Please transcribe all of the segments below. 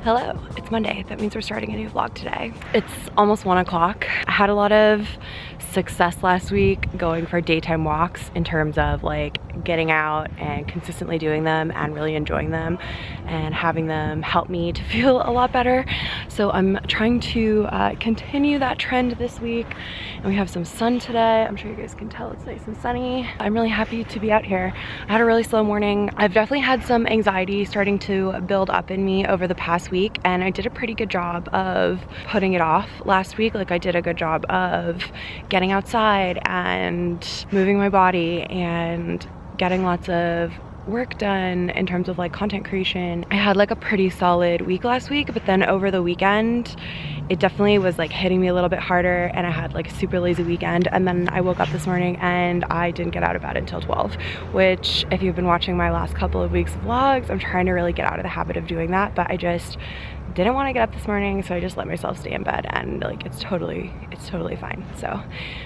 Hello, it's Monday. That means we're starting a new vlog today. It's almost 1 o'clock. I had a lot of success last week going for daytime walks in terms of like getting out and consistently doing them and really enjoying them and having them help me to feel a lot better. So I'm trying to continue that trend this week, and we have some sun today. I'm sure you guys can tell it's nice and sunny. I'm really happy to be out here. I had a really slow morning. I've definitely had some anxiety starting to build up in me over the past week, and I did a pretty good job of putting it off last week. Like I did a good job of getting outside and moving my body and getting lots of work done in terms of like content creation. I had like a pretty solid week last week, but then over the weekend it definitely was like hitting me a little bit harder, and I had like a super lazy weekend. And then I woke up this morning and I didn't get out of bed until 12, which if you've been watching my last couple of weeks of vlogs, I'm trying to really get out of the habit of doing that, but I just didn't want to get up this morning, so I just let myself stay in bed, and like it's totally fine. So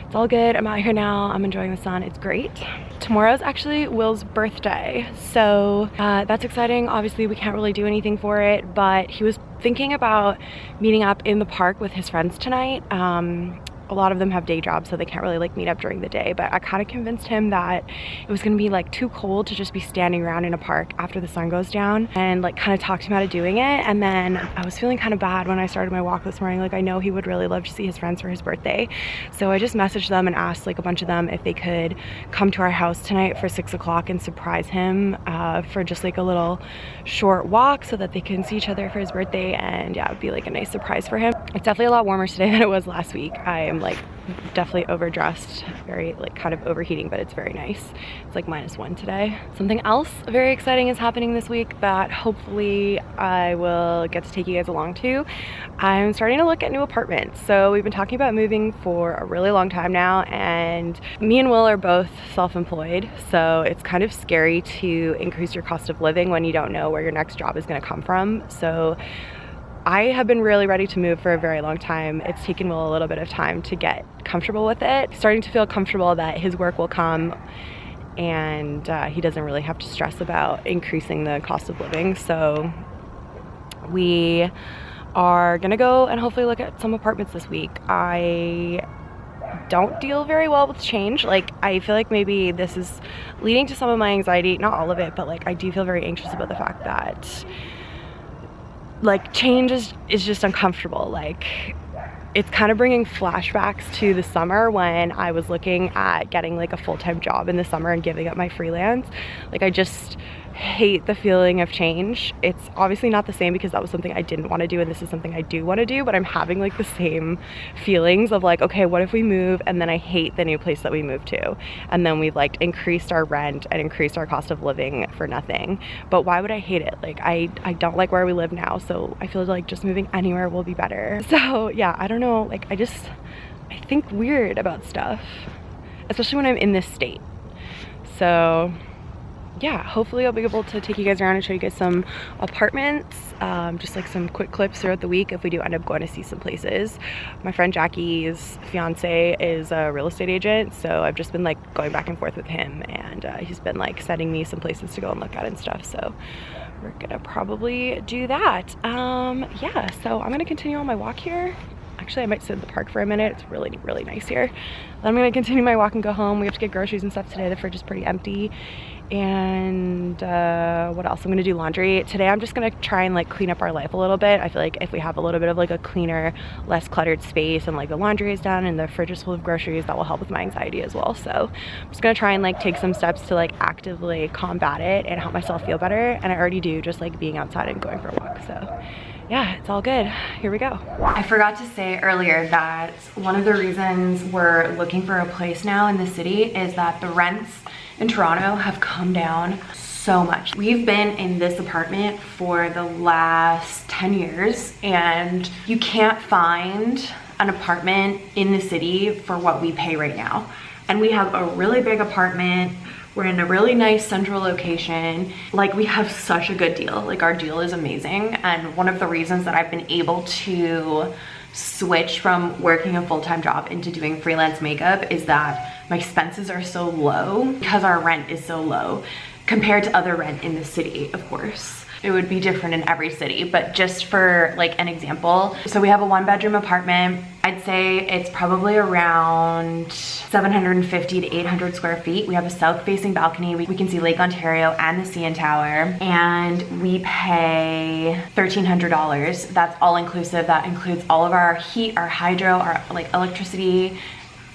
it's all good. I'm out here now. I'm enjoying the sun. It's great. Tomorrow's actually Will's birthday, so that's exciting. Obviously we can't really do anything for it, but he was thinking about meeting up in the park with his friends tonight. A lot of them have day jobs, so they can't really like meet up during the day, but I kind of convinced him that it was gonna be like too cold to just be standing around in a park after the sun goes down, and like kind of talked him out of doing it. And then I was feeling kind of bad when I started my walk this morning. Like I know he would really love to see his friends for his birthday, so I just messaged them and asked like a bunch of them if they could come to our house tonight for 6 o'clock and surprise him for just like a little short walk so that they can see each other for his birthday. And yeah, it would be like a nice surprise for him. It's definitely a lot warmer today than it was last week. I am like definitely overdressed, very like kind of overheating, but it's very nice. It's like -1 today. Something else very exciting is happening this week that hopefully I will get to take you guys along to. I'm starting to look at new apartments. So we've been talking about moving for a really long time now, and me and Will are both self-employed, so it's kind of scary to increase your cost of living when you don't know where your next job is going to come from. So I have been really ready to move for a very long time. It's taken Will a little bit of time to get comfortable with it. Starting to feel comfortable that his work will come and he doesn't really have to stress about increasing the cost of living. So we are gonna go and hopefully look at some apartments this week. I don't deal very well with change. Like I feel like maybe this is leading to some of my anxiety, not all of it, but like I do feel very anxious about the fact that like change is just uncomfortable. Like it's kind of bringing flashbacks to the summer when I was looking at getting like a full-time job in the summer and giving up my freelance. Like I just hate the feeling of change. It's obviously not the same because that was something I didn't want to do and this is something I do want to do, but I'm having like the same feelings of like, okay, what if we move and then I hate the new place that we moved to, and then we've like increased our rent and increased our cost of living for nothing. But why would I hate it? Like I don't like where we live now, so I feel like just moving anywhere will be better. So yeah, I don't know, like I think weird about stuff, especially when I'm in this state. So yeah, hopefully I'll be able to take you guys around and show you guys some apartments, just like some quick clips throughout the week if we do end up going to see some places. My friend Jackie's fiance is a real estate agent, so I've just been like going back and forth with him, and he's been like sending me some places to go and look at and stuff. So we're gonna probably do that. Yeah, so I'm gonna continue on my walk here. Actually, I might sit in the park for a minute. It's really, really nice here. Then I'm gonna continue my walk and go home. We have to get groceries and stuff today. The fridge is pretty empty. And what else? I'm gonna do laundry. Today I'm just gonna try and like clean up our life a little bit. I feel like if we have a little bit of like a cleaner, less cluttered space, and like the laundry is done and the fridge is full of groceries, that will help with my anxiety as well. So I'm just gonna try and like take some steps to like actively combat it and help myself feel better. And I already do, just like being outside and going for a walk. So yeah, it's all good. Here we go. I forgot to say earlier that one of the reasons we're looking for a place now in the city is that the rents in Toronto have come down so much. We've been in this apartment for the last 10 years and you can't find an apartment in the city for what we pay right now. And we have a really big apartment. We're in a really nice central location. Like we have such a good deal. Like our deal is amazing. And one of the reasons that I've been able to switch from working a full-time job into doing freelance makeup is that my expenses are so low because our rent is so low compared to other rent in the city, of course. it would be different in every city, but just for like an example. So we have a 1-bedroom apartment. I'd say it's probably around 750 to 800 square feet. We have a south-facing balcony. We can see Lake Ontario and the CN Tower, and we pay $1,300. That's all inclusive. That includes all of our heat, our hydro, our like electricity.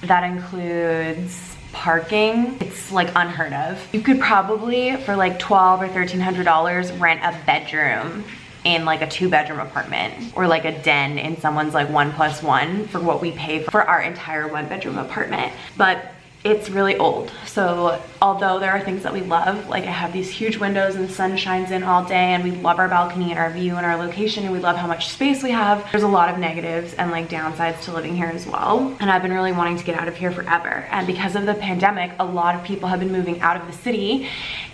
That includes parking. It's like unheard of. You could probably for like $1,200 or $1,300 rent a bedroom in like a 2-bedroom apartment, or like a den in someone's like 1+1 for what we pay for our entire 1-bedroom apartment. But it's really old. So although there are things that we love, like I have these huge windows and the sun shines in all day, and we love our balcony and our view and our location, and we love how much space we have, there's a lot of negatives and like downsides to living here as well. And I've been really wanting to get out of here forever. And because of the pandemic, a lot of people have been moving out of the city,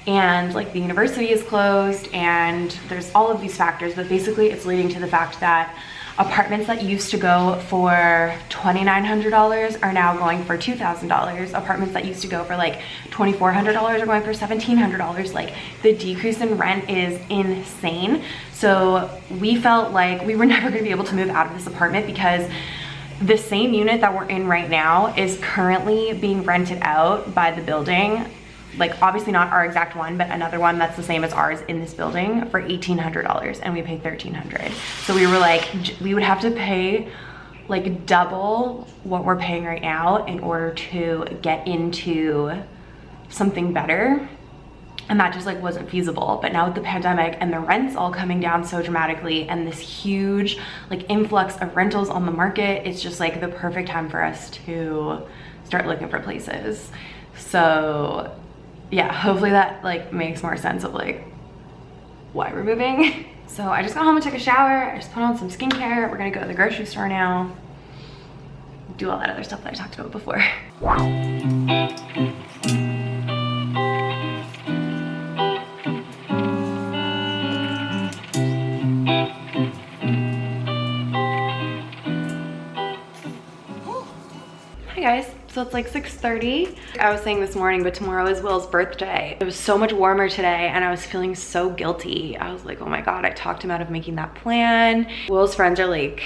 and like the university is closed, and there's all of these factors, but basically it's leading to the fact that apartments that used to go for $2,900 are now going for $2,000. Apartments that used to go for like $2,400 are going for $1,700. Like the decrease in rent is insane. So we felt like we were never gonna be able to move out of this apartment, because the same unit that we're in right now is currently being rented out by the building, like obviously not our exact one, but another one that's the same as ours in this building, for $1,800, and we paid $1,300. So we were like, we would have to pay like double what we're paying right now in order to get into something better. And that just like wasn't feasible. But now with the pandemic and the rents all coming down so dramatically, and this huge like influx of rentals on the market, it's just like the perfect time for us to start looking for places. So yeah, hopefully that like makes more sense of like why we're moving. So I just got home and took a shower. I just put on some skincare. We're gonna go to the grocery store now. Do all that other stuff that I talked about before. Hi guys. So it's like 6:30. I was saying this morning, but tomorrow is Will's birthday. It was so much warmer today, and I was feeling so guilty. I was like, oh my God, I talked him out of making that plan. Will's friends are like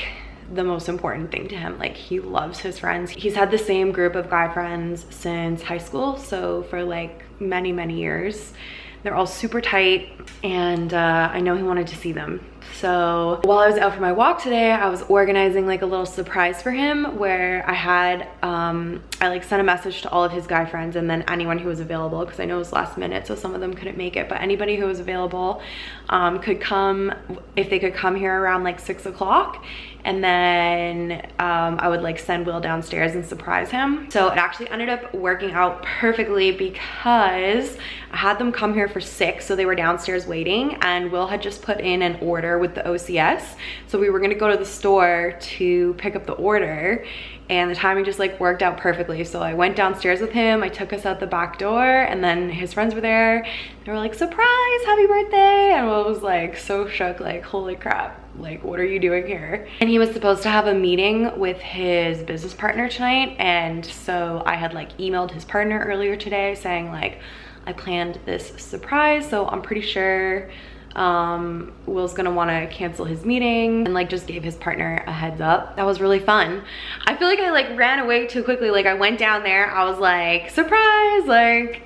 the most important thing to him. Like he loves his friends. He's had the same group of guy friends since high school. So for like many, many years. They're all super tight, and I know he wanted to see them. So while I was out for my walk today, I was organizing like a little surprise for him, where I had, I like sent a message to all of his guy friends, and then anyone who was available, because I know it was last minute, so some of them couldn't make it, but anybody who was available could come, if they could come here around like 6 o'clock. And then I would like send Will downstairs and surprise him. So it actually ended up working out perfectly, because I had them come here for 6, so they were downstairs waiting, and Will had just put in an order with the OCS. So we were gonna go to the store to pick up the order, and the timing just like worked out perfectly. So I went downstairs with him, I took us out the back door, and then his friends were there. They were like, surprise, happy birthday. And Will was like so shook, like holy crap, like what are you doing here? And he was supposed to have a meeting with his business partner tonight, and so I had like emailed his partner earlier today saying like, I planned this surprise, so I'm pretty sure Will's gonna want to cancel his meeting, and like just gave his partner a heads up. That was really fun. I feel like I like ran away too quickly. Like I went down there, I was like, surprise, like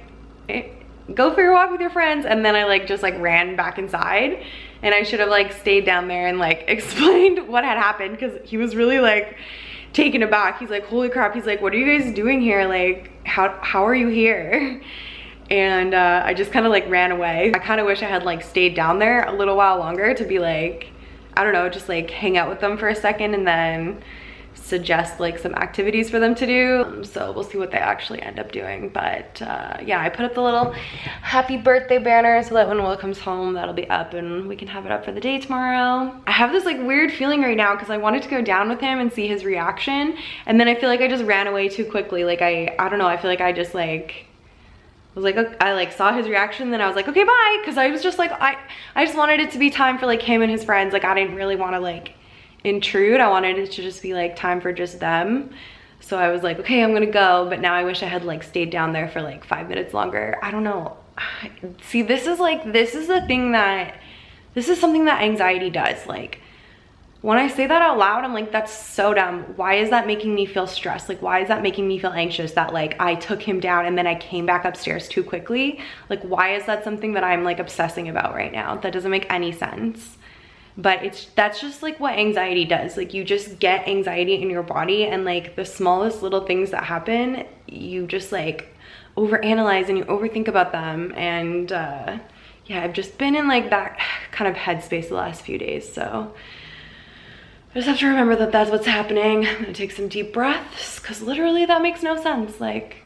go for your walk with your friends, and then I like just like ran back inside, and I should have like stayed down there and like explained what had happened, because he was really like taken aback. He's like, holy crap, he's like, what are you guys doing here? Like how are you here? And I just kind of like ran away. I kind of wish I had like stayed down there a little while longer to be like, I don't know, just like hang out with them for a second and then suggest like some activities for them to do. So we'll see what they actually end up doing. But yeah, I put up the little happy birthday banner so that when Will comes home, that'll be up and we can have it up for the day tomorrow. I have this like weird feeling right now because I wanted to go down with him and see his reaction, and then I feel like I just ran away too quickly. Like I don't know, I feel like I just like was like, I like saw his reaction, then I was like, okay, bye, because I was just like, I just wanted it to be time for like him and his friends. Like I didn't really want to like intrude. I wanted it to just be like time for just them. So I was like, okay, I'm gonna go. But now I wish I had like stayed down there for like 5 minutes longer. I don't know. See, this is the thing that This is something that anxiety does. Like, when I say that out loud, I'm like, that's so dumb. Why is that making me feel stressed? Like, why is that making me feel anxious that like I took him down and then I came back upstairs too quickly? Like, why is that something that I'm like obsessing about right now? That doesn't make any sense. But that's just like what anxiety does. Like, you just get anxiety in your body, and like the smallest little things that happen, you just like overanalyze and you overthink about them. And yeah, I've just been in like that kind of headspace the last few days. So I just have to remember that that's what's happening. I'm gonna take some deep breaths, because literally that makes no sense. Like,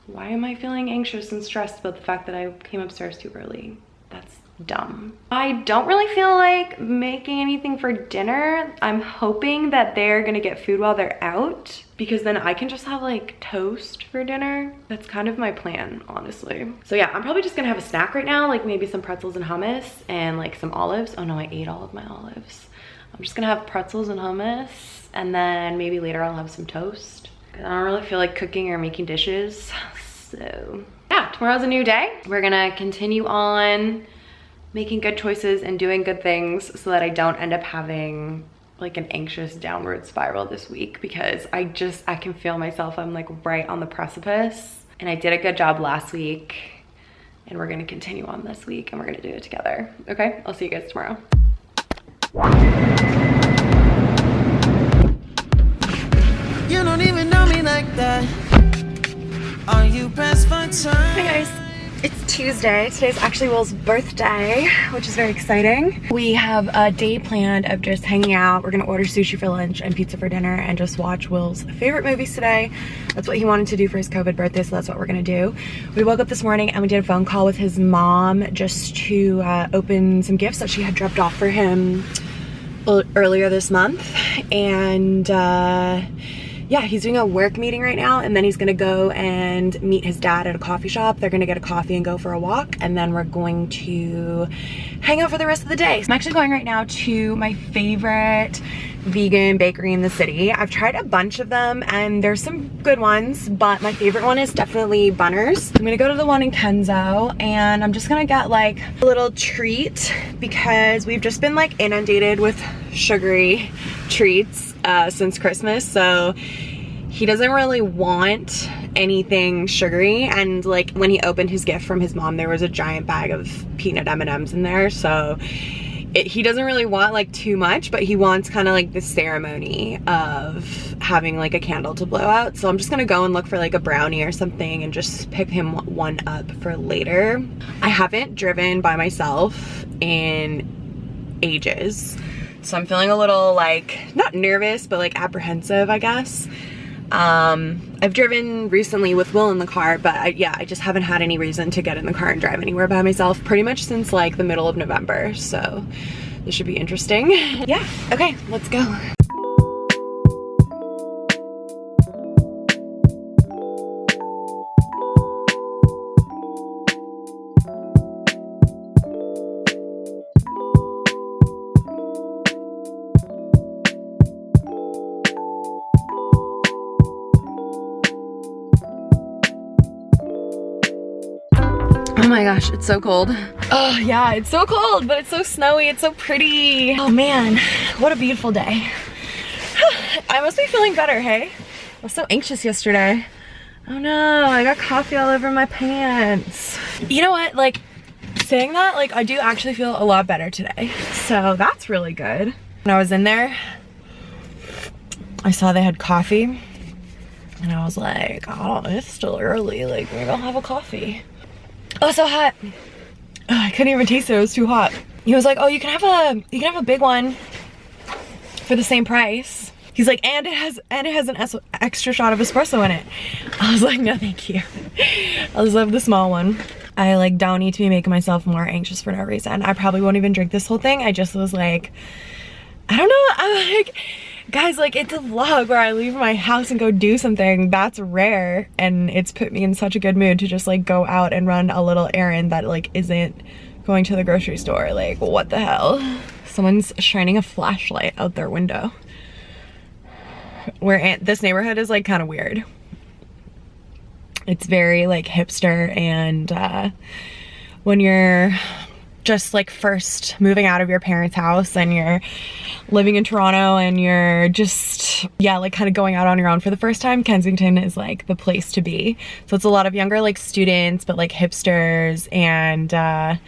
why am I feeling anxious and stressed about the fact that I came upstairs too early? That's dumb. I don't really feel like making anything for dinner. I'm hoping that they're gonna get food while they're out, because then I can just have like toast for dinner. That's kind of my plan, honestly. So yeah, I'm probably just gonna have a snack right now, like maybe some pretzels and hummus and like some olives. Oh no, I ate all of my olives. I'm just gonna have pretzels and hummus, and then maybe later I'll have some toast. I don't really feel like cooking or making dishes. So yeah, tomorrow's a new day. We're gonna continue on making good choices and doing good things so that I don't end up having like an anxious downward spiral this week, because I can feel myself. I'm like right on the precipice, and I did a good job last week, and we're gonna continue on this week, and we're gonna do it together. Okay, I'll see you guys tomorrow. You don't even know me like that. Are you pressed for time? Hey guys, it's Tuesday. Today's actually Will's birthday, which is very exciting. We have a day planned of just hanging out. We're gonna order sushi for lunch and pizza for dinner and just watch Will's favorite movies today. That's what he wanted to do for his COVID birthday, so that's what we're gonna do. We woke up this morning and we did a phone call with his mom just to open some gifts that she had dropped off for him earlier this month. And yeah, he's doing a work meeting right now, and then he's gonna go and meet his dad at a coffee shop. They're gonna get a coffee and go for a walk, and then we're going to hang out for the rest of the day. So I'm actually going right now to my favorite vegan bakery in the city. I've tried a bunch of them and there's some good ones, but my favorite one is definitely Bunner's. I'm gonna go to the one in Kenzo, and I'm just gonna get like a little treat, because we've just been like inundated with sugary treats since Christmas. So he doesn't really want anything sugary, and like when he opened his gift from his mom, there was a giant bag of peanut M&Ms in there. So he doesn't really want like too much, but he wants kind of like the ceremony of having like a candle to blow out. So I'm just gonna go and look for like a brownie or something and just pick him one up for later. I haven't driven by myself in ages, so I'm feeling a little like, not nervous, but like apprehensive, I guess. I've driven recently with Will in the car, but I just haven't had any reason to get in the car and drive anywhere by myself pretty much since like the middle of November. So this should be interesting. Yeah, okay, let's go. Oh my gosh, it's so cold. Oh yeah, it's so cold, but it's so snowy, it's so pretty. Oh man, what a beautiful day. I must be feeling better, hey? I was so anxious yesterday. Oh no, I got coffee all over my pants. You know what, like, saying that, like, I do actually feel a lot better today. So that's really good. When I was in there, I saw they had coffee, and I was like, oh, it's still early, like, maybe I'll have a coffee. Oh, so hot. Oh, I couldn't even taste it, it was too hot. He was like, oh, you can have a big one for the same price. He's like, and it has an extra shot of espresso in it. I was like, no, thank you. I'll just have the small one. I like don't need to be making myself more anxious for no reason. I probably won't even drink this whole thing. I just was like, I don't know. I'm like, guys, like, it's a vlog where I leave my house and go do something. That's rare, and it's put me in such a good mood to just like go out and run a little errand that like isn't going to the grocery store. Like, what the hell? Someone's shining a flashlight out their window. This neighborhood is like kind of weird. It's very like hipster, and when you're just like first moving out of your parents' house and you're living in Toronto and you're just, yeah, like kind of going out on your own for the first time, Kensington is like the place to be. So it's a lot of younger like students, but like hipsters, and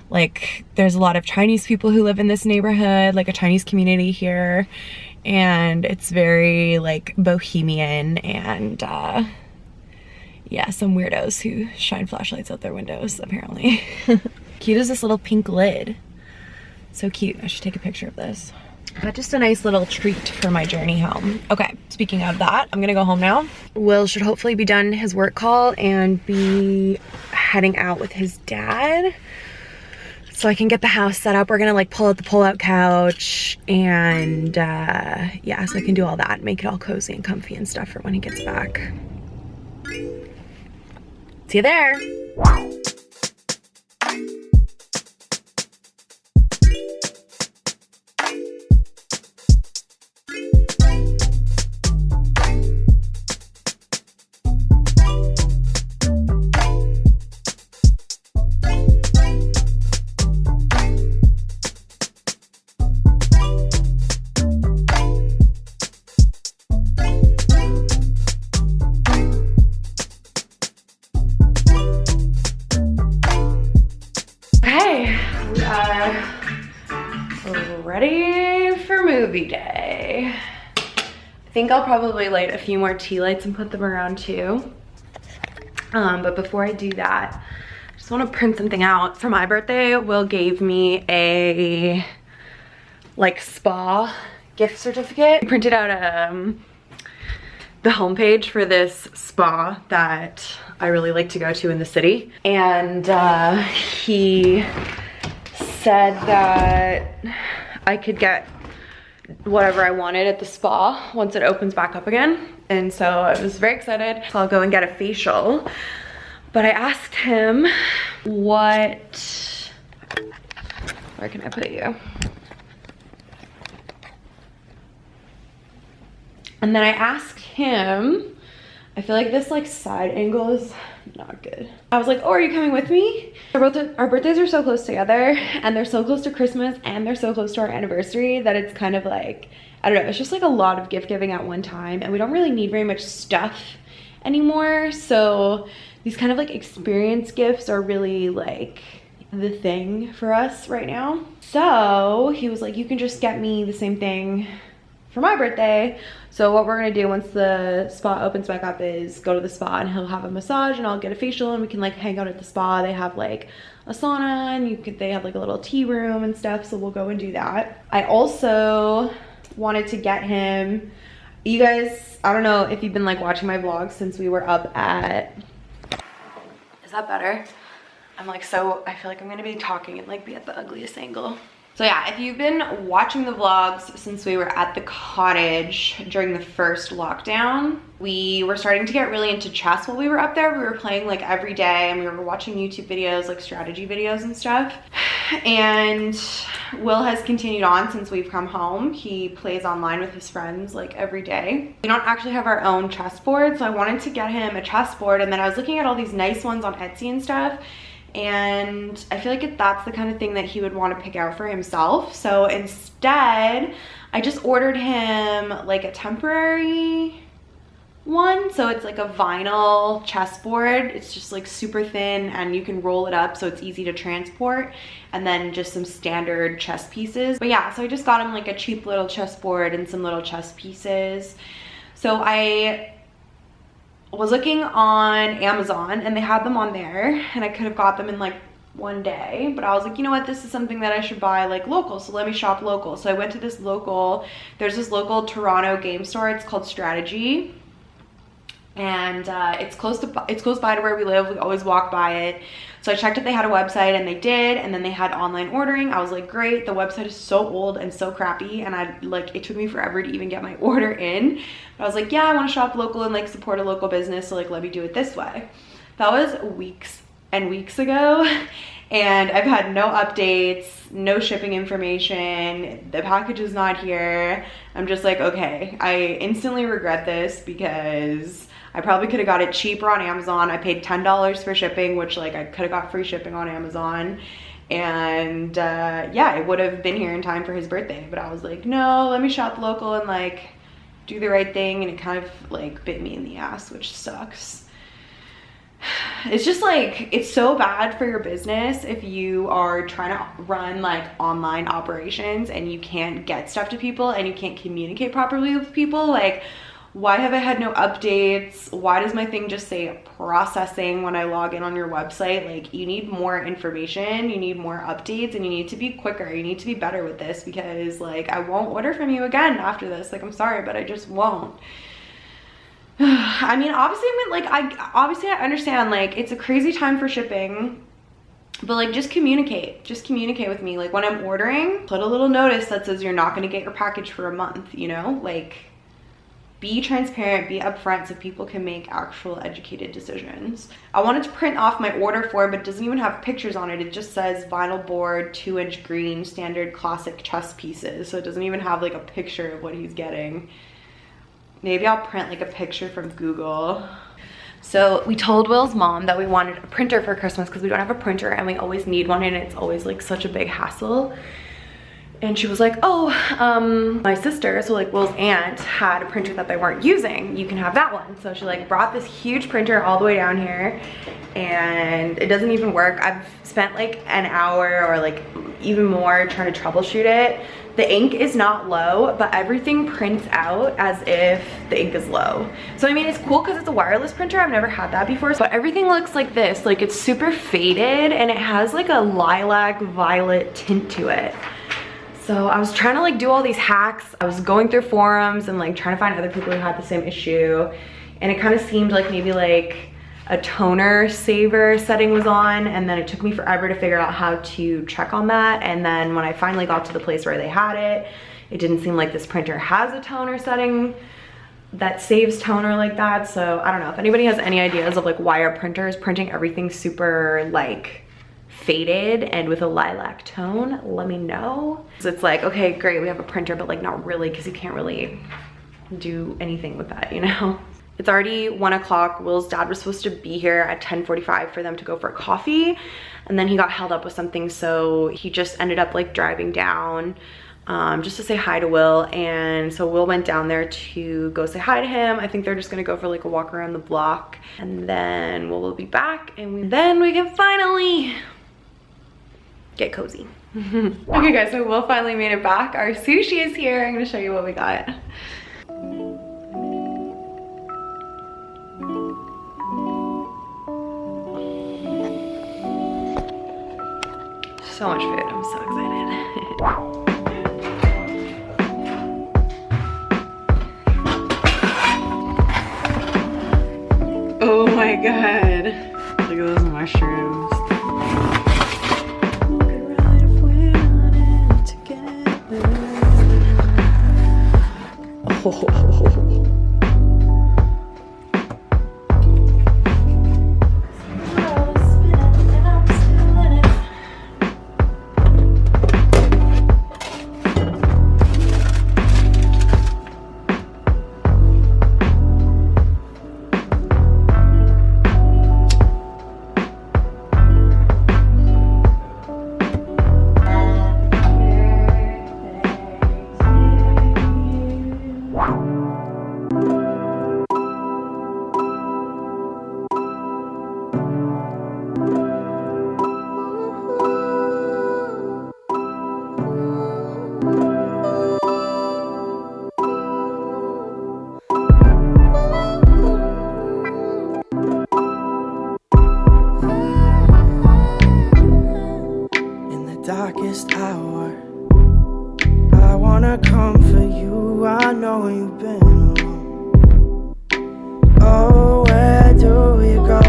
like there's a lot of Chinese people who live in this neighborhood, like a Chinese community here, and it's very like bohemian, and yeah, some weirdos who shine flashlights out their windows apparently. Cute is this little pink lid. So cute. I should take a picture of this. But just a nice little treat for my journey home. Okay, speaking of that, I'm gonna go home now. Will should hopefully be done his work call and be heading out with his dad, so I can get the house set up. We're gonna like pull out the pull-out couch, and yeah, so I can do all that, make it all cozy and comfy and stuff for when he gets back. See you there. Ready for movie day. I think I'll probably light a few more tea lights and put them around too. But before I do that, I just want to print something out. For my birthday, Will gave me a like spa gift certificate. I printed out the homepage for this spa that I really like to go to in the city, and he said that I could get whatever I wanted at the spa once it opens back up again. And so I was very excited. So I'll go and get a facial. But I asked him where can I put you? And then I asked him, I feel like this like side angle is not good. I was like, oh, are you coming with me? Our birthdays are so close together, and they're so close to Christmas, and they're so close to our anniversary that it's kind of like, I don't know, it's just like a lot of gift giving at one time, and we don't really need very much stuff anymore. So these kind of like experience gifts are really like the thing for us right now. So he was like, you can just get me the same thing for my birthday. So what we're gonna do once the spa opens back up is go to the spa, and he'll have a massage and I'll get a facial, and we can like hang out at the spa. They have like a sauna, and they have like a little tea room and stuff, so we'll go and do that. I also wanted to get him, you guys, I don't know if you've been like watching my vlogs since we were up at, is that better? I'm like, so I feel like I'm gonna be talking and like be at the ugliest angle. So yeah, if you've been watching the vlogs since we were at the cottage during the first lockdown, we were starting to get really into chess while we were up there. We were playing like every day, and we were watching YouTube videos, like strategy videos and stuff. And Will has continued on since we've come home. He plays online with his friends like every day. We don't actually have our own chessboard, so I wanted to get him a chessboard, and then I was looking at all these nice ones on Etsy and stuff, and I feel like that's the kind of thing that he would want to pick out for himself. So instead, I just ordered him like a temporary one. So it's like a vinyl chessboard. It's just like super thin, and you can roll it up so it's easy to transport, and then just some standard chess pieces. But yeah, so I just got him like a cheap little chessboard and some little chess pieces. So I was looking on Amazon, and they had them on there, and I could have got them in like one day, but I was like, you know what, this is something that I should buy like local, so let me shop local. So I went to this local, there's this local Toronto game store, it's called Strategy, and it's close by to where we live. We always walk by it. So I checked if they had a website, and they did, and then they had online ordering. I was like, great. The website is so old and so crappy, and it took me forever to even get my order in. But I was like, yeah, I want to shop local and like support a local business, so like let me do it this way. That was weeks and weeks ago, and I've had no updates, no shipping information. The package is not here. I'm just like, okay, I instantly regret this because I probably could have got it cheaper on Amazon. I paid $10 for shipping, which like I could have got free shipping on Amazon. And yeah, it would have been here in time for his birthday. But I was like, no, let me shop local and like do the right thing. And it kind of like bit me in the ass, which sucks. It's just like, it's so bad for your business if you are trying to run like online operations and you can't get stuff to people and you can't communicate properly with people. Like, why have I had no updates? Why does my thing just say processing when I log in on your website? Like, you need more information, you need more updates, and you need to be quicker. You need to be better with this, because like, I won't order from you again after this. Like, I'm sorry, but I just won't. I mean, obviously I understand, like, it's a crazy time for shipping, but like, just communicate with me. Like, when I'm ordering, put a little notice that says you're not going to get your package for a month, you know? Like, be transparent, be upfront, so people can make actual educated decisions. I wanted to print off my order form, but it doesn't even have pictures on it. It just says vinyl board, 2-inch green, standard classic chess pieces. So it doesn't even have like a picture of what he's getting. Maybe I'll print like a picture from Google. So we told Will's mom that we wanted a printer for Christmas because we don't have a printer and we always need one, and it's always like such a big hassle. And she was like, oh, my sister, so like Will's aunt, had a printer that they weren't using. You can have that one. So she like brought this huge printer all the way down here, and it doesn't even work. I've spent like an hour or like even more trying to troubleshoot it. The ink is not low, but everything prints out as if the ink is low. So I mean, it's cool because it's a wireless printer. I've never had that before. But everything looks like this. Like, it's super faded and it has like a lilac violet tint to it. So I was trying to like do all these hacks. I was going through forums and like trying to find other people who had the same issue. And it kind of seemed like maybe like a toner saver setting was on, and then it took me forever to figure out how to check on that. And then when I finally got to the place where they had it, it didn't seem like this printer has a toner setting that saves toner like that. So I don't know if anybody has any ideas of like why our printer is printing everything super like faded and with a lilac tone, let me know. So it's like, okay, great, we have a printer, but like not really, because you can't really do anything with that, you know? It's already 1 o'clock. Will's dad was supposed to be here at 10:45 for them to go for coffee, and then he got held up with something, so he just ended up like driving down just to say hi to Will. And so Will went down there to go say hi to him. I think they're just gonna go for like a walk around the block, and then Will be back, and then we can finally get cozy. Okay guys, so Will finally made it back. Our sushi is here. I'm gonna show you what we got. So much food, I'm so excited. Oh my god, look at those mushrooms. Oh. Darkest hour, I wanna come for you. I know you've been alone. Oh, where do we go?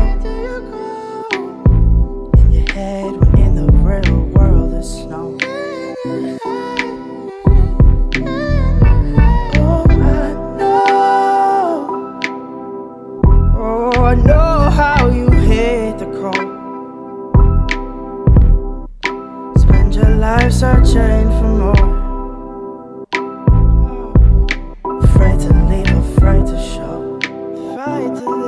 In your head when in the real world is snow. Oh, I know how you hate the cold. Your life searching for more. Afraid to leave, afraid to show. Afraid to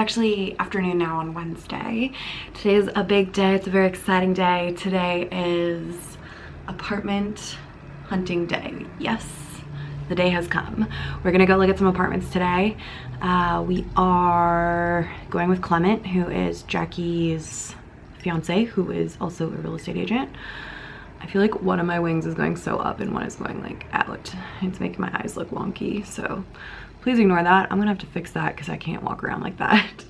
actually afternoon now on Wednesday. Today is a big day. It's a very exciting day. Today is apartment hunting day. Yes, the day has come. We're gonna go look at some apartments today. We are going with Clement, who is Jackie's fiance, who is also a real estate agent. I feel like one of my wings is going so up and one is going like out. It's making my eyes look wonky, so please ignore that. I'm gonna have to fix that because I can't walk around like that.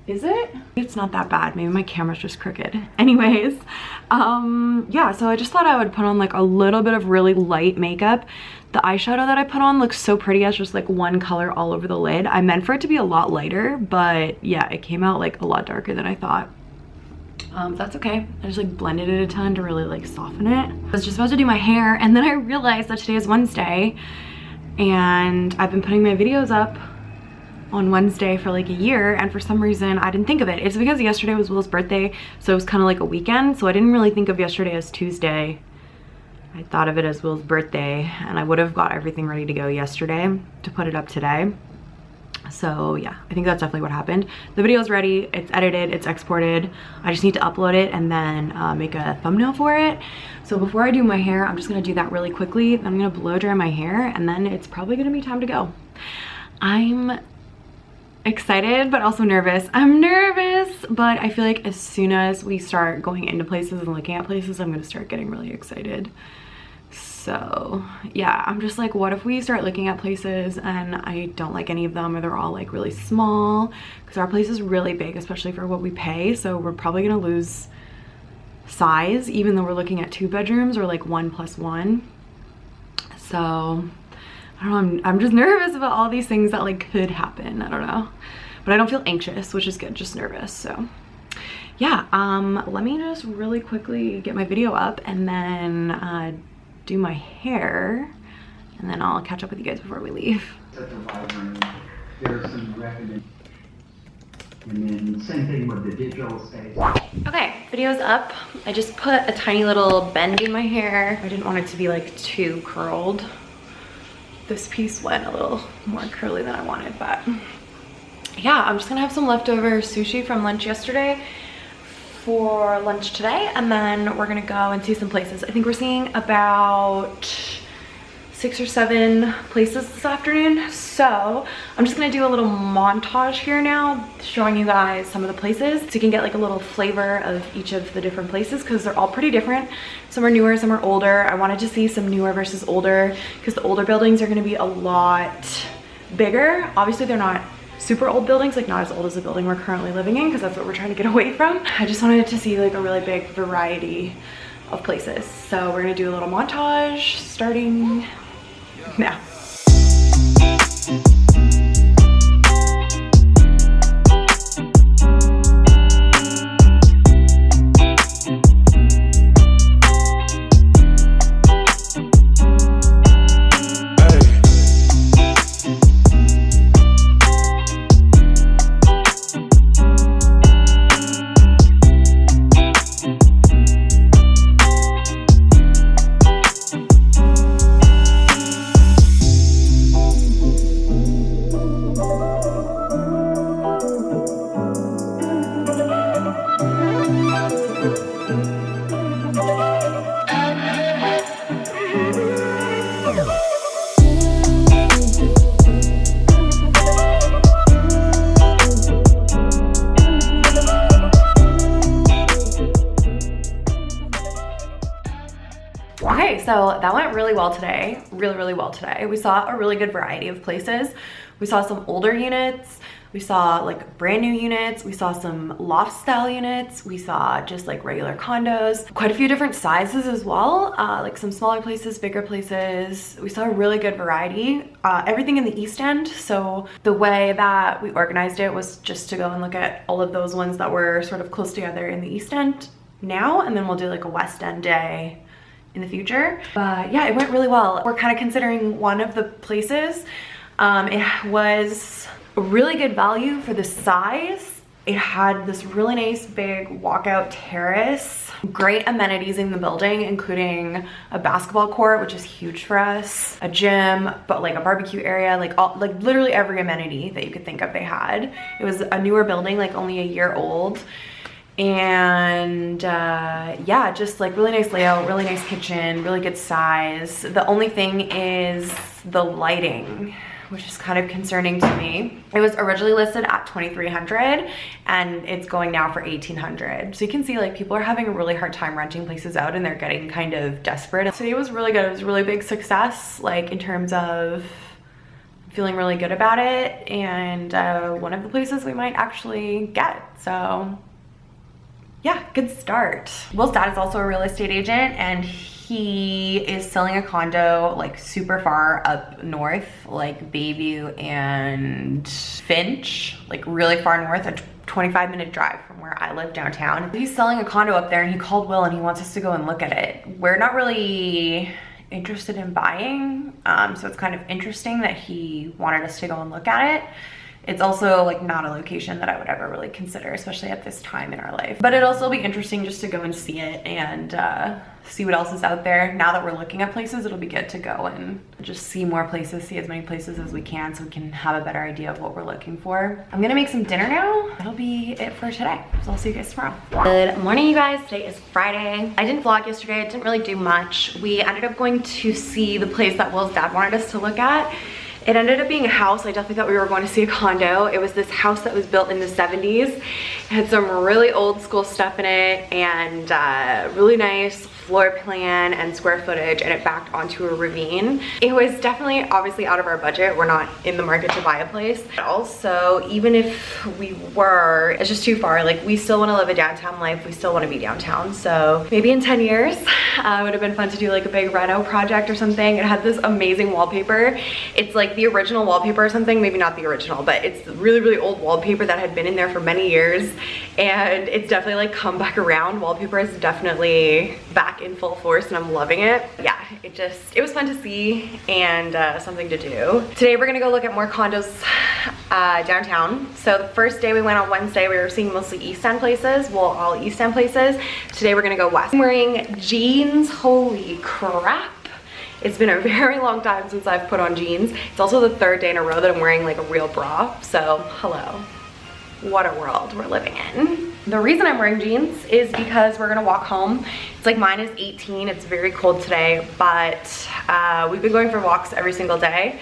Is it? It's not that bad. Maybe my camera's just crooked. Anyways, yeah, so I just thought I would put on like a little bit of really light makeup. The eyeshadow that I put on looks so pretty as just like one color all over the lid. I meant for it to be a lot lighter, but yeah, it came out like a lot darker than I thought. That's okay. I just like blended it a ton to really like soften it. I was just about to do my hair and then I realized that today is Wednesday and I've been putting my videos up on Wednesday for like a year, and for some reason I didn't think of it. It's because yesterday was Will's birthday, so it was kind of like a weekend, so I didn't really think of yesterday as Tuesday. I thought of it as Will's birthday, and I would have got everything ready to go yesterday to put it up today. So yeah, I think that's definitely what happened. The video's ready, it's edited, it's exported. I just need to upload it and then make a thumbnail for it. So before I do my hair, I'm just gonna do that really quickly. Then I'm gonna blow dry my hair and then it's probably gonna be time to go. I'm excited, but also nervous. I'm nervous, but I feel like as soon as we start going into places and looking at places, I'm gonna start getting really excited. So yeah, I'm just like, what if we start looking at places and I don't like any of them, or they're all like really small? Because our place is really big, especially for what we pay, so we're probably gonna lose size even though we're looking at 2 bedrooms or like 1+1. So I don't know, I'm just nervous about all these things that like could happen. I don't know, but I don't feel anxious, which is good, just nervous. So yeah, let me just really quickly get my video up and then do my hair, and then I'll catch up with you guys before we leave. Such a vibrant, there's some recognition. And then same thing with the digital space. Okay, video's up. I just put a tiny little bend in my hair. I didn't want it to be like too curled. This piece went a little more curly than I wanted, but yeah, I'm just gonna have some leftover sushi from lunch yesterday for lunch today, and then we're gonna go and see some places. I think we're seeing about 6 or 7 places this afternoon, so I'm just gonna do a little montage here now showing you guys some of the places so you can get like a little flavor of each of the different places, because they're all pretty different. Some are newer, some are older. I wanted to see some newer versus older because the older buildings are gonna be a lot bigger. Obviously they're not super old buildings, like not as old as the building we're currently living in, because that's what we're trying to get away from. I just wanted to see like a really big variety of places. So we're gonna do a little montage starting now. Okay, so that went really well today, really well today. We saw a really good variety of places. We saw some older units, we saw like brand new units, we saw some loft style units, we saw just like regular condos, quite a few different sizes as well, like some smaller places, bigger places. We saw a really good variety, everything in the East End. So the way that we organized it was just to go and look at all of those ones that were sort of close together in the East End now, and then we'll do like a West End day in the future. But yeah, it went really well. We're kind of considering one of the places. It was a really good value for the size It had this really nice big walkout terrace, great amenities in the building, including a basketball court, which is huge for us, a gym, but like a barbecue area, like literally every amenity that you could think of they had. It was a newer building, like only a year old. And yeah, just like really nice layout, really nice kitchen, really good size. The only thing is the lighting, which is kind of concerning to me. It was originally listed at $2,300 and it's going now for $1,800. So you can see like people are having a really hard time renting places out and they're getting kind of desperate. Today was really good. It was a really big success, like in terms of feeling really good about it, and one of the places we might actually get. So yeah, good start. Will's dad is also a real estate agent and he is selling a condo like super far up north, like Bayview and Finch, like really far north, a 25-minute drive from where I live downtown. He's selling a condo up there and he called Will and he wants us to go and look at it. We're not really interested in buying, so it's kind of interesting that he wanted us to go and look at it. It's also like not a location that I would ever really consider, especially at this time in our life. But it'll also be interesting just to go and see it and see what else is out there. Now that we're looking at places, it'll be good to go and just see more places, see as many places as we can so we can have a better idea of what we're looking for. I'm gonna make some dinner now. That'll be it for today. So I'll see you guys tomorrow. Good morning, you guys. Today is Friday. I didn't vlog yesterday. I didn't really do much. We ended up going to see the place that Will's dad wanted us to look at. It ended up being a house. I definitely thought we were going to see a condo. It was this house that was built in the 70s. It had some really old school stuff in it and really nice floor plan and square footage, and it backed onto a ravine. It was definitely obviously out of our budget. We're not in the market to buy a place. But also, even if we were, it's just too far. Like, we still want to live a downtown life. We still want to be downtown. So maybe in 10 years, it would have been fun to do like a big reno project or something. It had this amazing wallpaper. It's like the original wallpaper or something, maybe not the original, but it's really, really old wallpaper that had been in there for many years. And it's definitely like come back around. Wallpaper is definitely back in full force and I'm loving it. Yeah, it was fun to see and something to do. Today we're gonna go look at more condos downtown. So the first day we went on Wednesday, we were seeing mostly East End places, well, all East End places. Today we're gonna go west. I'm wearing jeans, holy crap. It's been a very long time since I've put on jeans. It's also the third day in a row that I'm wearing like a real bra. So hello, what a world we're living in. The reason I'm wearing jeans is because we're gonna walk home. It's like minus 18, it's very cold today, but we've been going for walks every single day.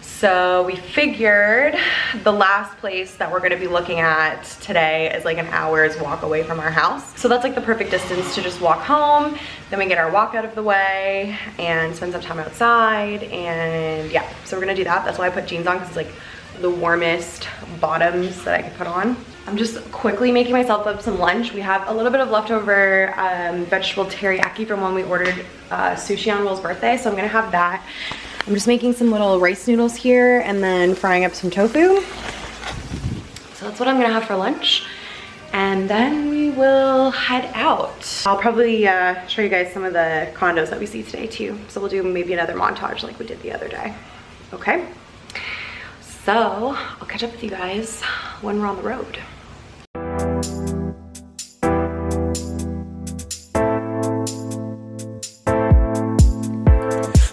So we figured the last place that we're gonna be looking at today is like an hour's walk away from our house. So that's like the perfect distance to just walk home, then we get our walk out of the way and spend some time outside, and yeah, so we're gonna do that. That's why I put jeans on, because it's like the warmest bottoms that I could put on. I'm just quickly making myself up some lunch. We have a little bit of leftover vegetable teriyaki from when we ordered sushi on Will's birthday, so I'm gonna have that. I'm just making some little rice noodles here and then frying up some tofu. So that's what I'm gonna have for lunch. And then we will head out. I'll probably show you guys some of the condos that we see today too. So we'll do maybe another montage like we did the other day. Okay? So I'll catch up with you guys when we're on the road.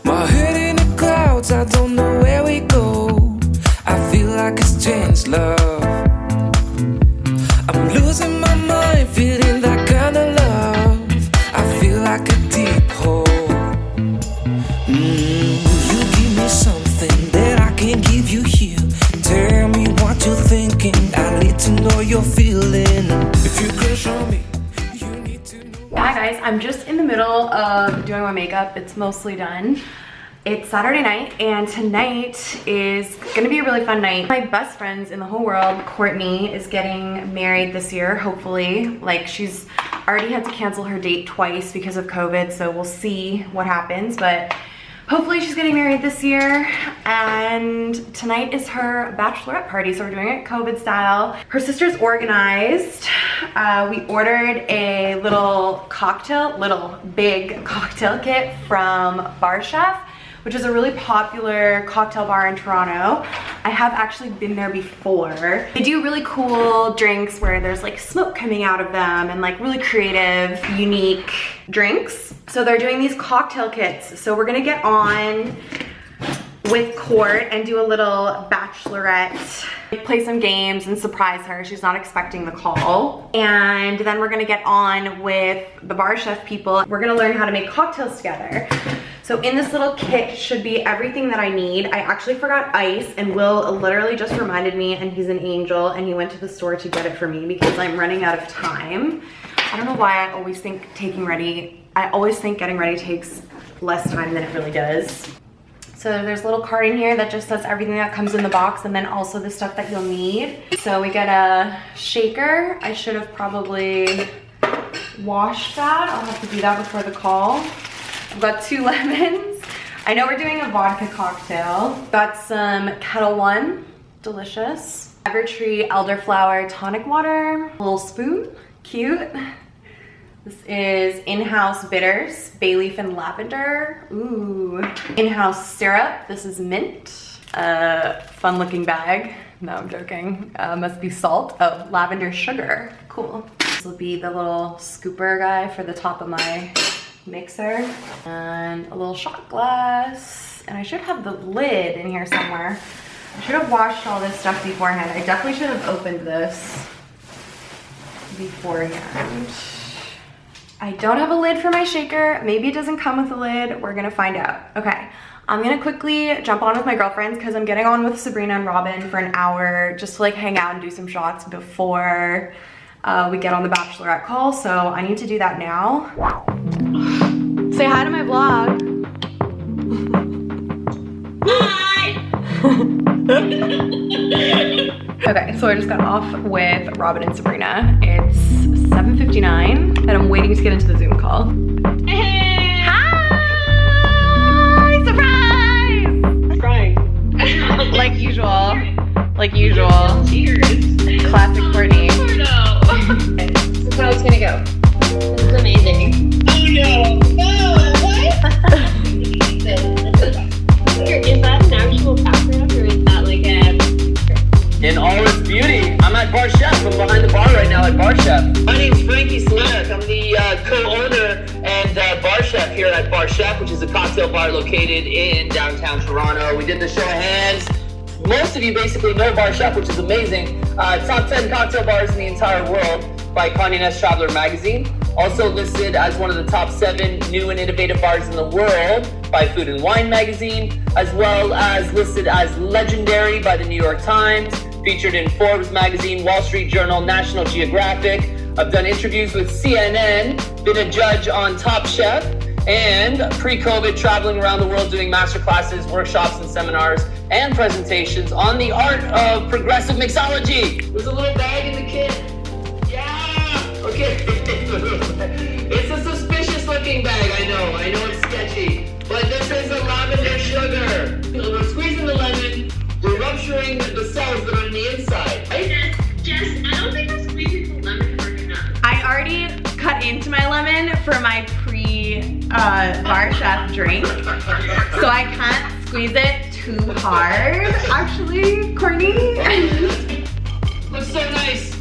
My head in the clouds, I don't know where we go. I feel like it's changed, love. I'm losing my mind, feeling that kind of love. I feel like a deep hole. Will you give me something that I can't give you here? Tell me what you're thinking. I need to know you're feeling. If you could show me, you need to know. Hi guys, I'm just in the middle of doing my makeup. It's mostly done. It's Saturday night and tonight is gonna be a really fun night. My best friends in the whole world, Courtney, is getting married this year, hopefully. Like, she's already had to cancel her date twice because of COVID, so we'll see what happens, but hopefully she's getting married this year. And tonight is her bachelorette party, so we're doing it COVID style. Her sister's organized. We ordered a big cocktail kit from BarChef, which is a really popular cocktail bar in Toronto. I have actually been there before. They do really cool drinks where there's like smoke coming out of them and like really creative, unique drinks. So they're doing these cocktail kits. So we're gonna get on with Court and do a little bachelorette, play some games and surprise her. She's not expecting the call. And then we're gonna get on with the bar chef people. We're gonna learn how to make cocktails together. So in this little kit should be everything that I need. I actually forgot ice, and Will literally just reminded me, and he's an angel, and he went to the store to get it for me because I'm running out of time. I don't know why I always think getting ready takes less time than it really does. So there's a little card in here that just says everything that comes in the box, and then also the stuff that you'll need. So we get a shaker. I should have probably washed that. I'll have to do that before the call. I've got 2 lemons. I know we're doing a vodka cocktail. Got some Kettle One, delicious. Evertree elderflower tonic water, a little spoon, cute. This is in-house bitters, bay leaf and lavender. Ooh. In-house syrup, this is mint. Fun looking bag. No, I'm joking. Must be salt. Oh, lavender sugar, cool. This will be the little scooper guy for the top of my mixer. And a little shot glass. And I should have the lid in here somewhere. I should have washed all this stuff beforehand. I definitely should have opened this beforehand. I don't have a lid for my shaker. Maybe it doesn't come with a lid. We're gonna find out. Okay, I'm gonna quickly jump on with my girlfriends because I'm getting on with Sabrina and Robin for an hour just to like hang out and do some shots before we get on the bachelorette call. So I need to do that now. Say hi to my vlog. Hi! Okay, so I just got off with Robin and Sabrina. It's 7:59 and I'm waiting to get into the Zoom call. Hey! Hi! Surprise! Crying. Like usual. Like usual. Cheers. Classic Courtney. This is how it's gonna go. This is amazing. Oh no! No! What? Is that an actual background or is that like a... In all its beauty, I'm at Barchef. I'm behind the bar right now at Barchef. My name's Frankie Slack. I'm the co-owner and bar chef here at Barchef, which is a cocktail bar located in downtown Toronto. We did the show of hands. Most of you basically know Barchef, which is amazing. Top 10 cocktail bars in the entire world by Condé Nast Traveler magazine. Also listed as one of the top 7 new and innovative bars in the world by Food and Wine magazine, as well as listed as legendary by the New York Times, featured in Forbes magazine, Wall Street Journal, National Geographic. I've done interviews with CNN, been a judge on Top Chef, and pre-COVID traveling around the world doing master classes, workshops, and seminars, and presentations on the art of progressive mixology. There's a little bag in the kit. Yeah! Okay. It's a suspicious looking bag, I know it's sketchy. But this is a lavender sugar. We're squeezing the lemon, we're rupturing the cells that are on the inside. Right? Jess, I don't think I'm squeezing the lemon hard enough. I already cut into my lemon for my bar chef drink, so I can't squeeze it too hard. Actually, Courtney. Looks so nice.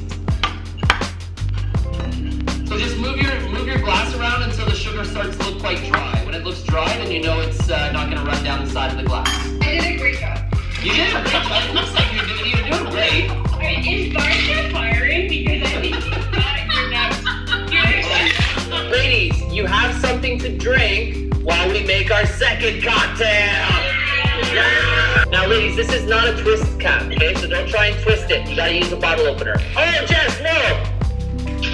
So just move your glass around until the sugar starts to look quite dry. When it looks dry, then you know it's not going to run down the side of the glass. I did a great job. You did a great job. It looks like you're doing great. Okay, is Barchef firing? Because I think you got your next. Ladies, you have something to drink while we make our second cocktail. Yeah. Now, ladies, this is not a twist cap, okay? So don't try and twist it. You gotta use a bottle opener. Oh, Jess, no!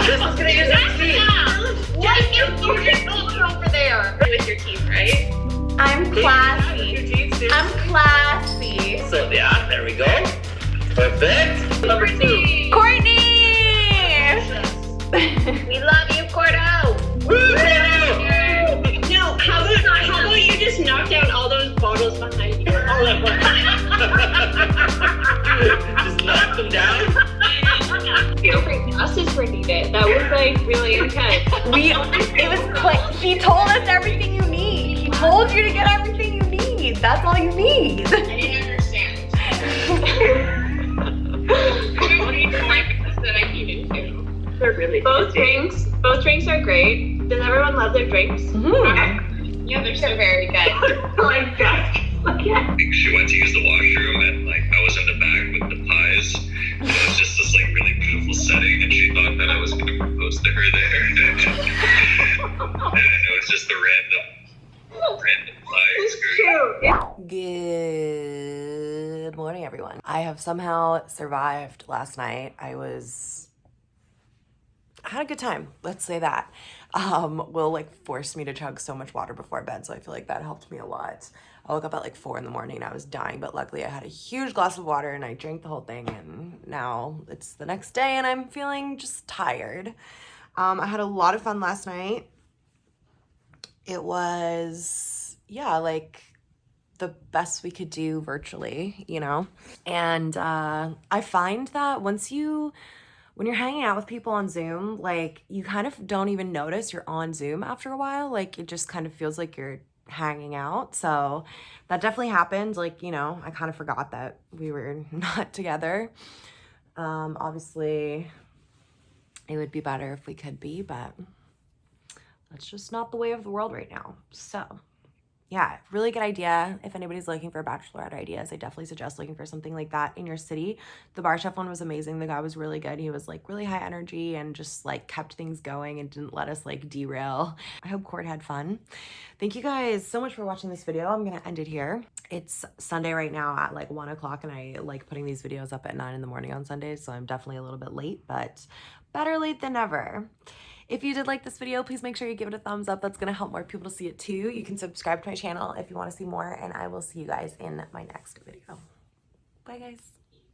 This is gonna use a teeth. What? You just hold it over there. With your teeth, right? I'm classy. I'm classy. So, yeah, there we go. Perfect. Number 2. Courtney! We love you, Cordo. Woo! No, how about you just knock down all those bottles behind you all at once? Just knock them down. Don't bring justice for Nita. That was like really intense. It was like, he told us everything you need. He told you to get everything you need. need. That's all you need. I didn't understand. What do you like that I eat into? They're really Both drinks are great. Does everyone love their drinks? Mm-hmm. Yeah, they're so very good. Oh my gosh. She went to use the washroom and like I was in the back with the pies. And it was just this like really beautiful setting and she thought that I was gonna propose to her there. And it was just a random pie excursion. Good morning, everyone. I have somehow survived last night. I had a good time. Let's say that. Will like forced me to chug so much water before bed, so I feel like that helped me a lot. I woke up at like 4 in the morning and I was dying, but luckily I had a huge glass of water and I drank the whole thing, and now it's the next day and I'm feeling just tired. I had a lot of fun last night. It was, yeah, like the best we could do virtually, you know? And I find that when you're hanging out with people on Zoom, like you kind of don't even notice you're on Zoom after a while. Like it just kind of feels like you're hanging out. So that definitely happened. Like, you know, I kind of forgot that we were not together. Obviously it would be better if we could be, but that's just not the way of the world right now. So yeah, really good idea. If anybody's looking for bachelorette ideas, I definitely suggest looking for something like that in your city. The barchef one was amazing. The guy was really good. He was like really high energy and just like kept things going and didn't let us like derail. I hope Cord had fun. Thank you guys so much for watching this video. I'm gonna end it here. It's Sunday right now at like 1 o'clock and I like putting these videos up at 9 in the morning on Sundays, so I'm definitely a little bit late, but better late than never. If you did like this video, please make sure you give it a thumbs up. That's gonna help more people to see it too. You can subscribe to my channel if you wanna see more, and I will see you guys in my next video. Bye guys.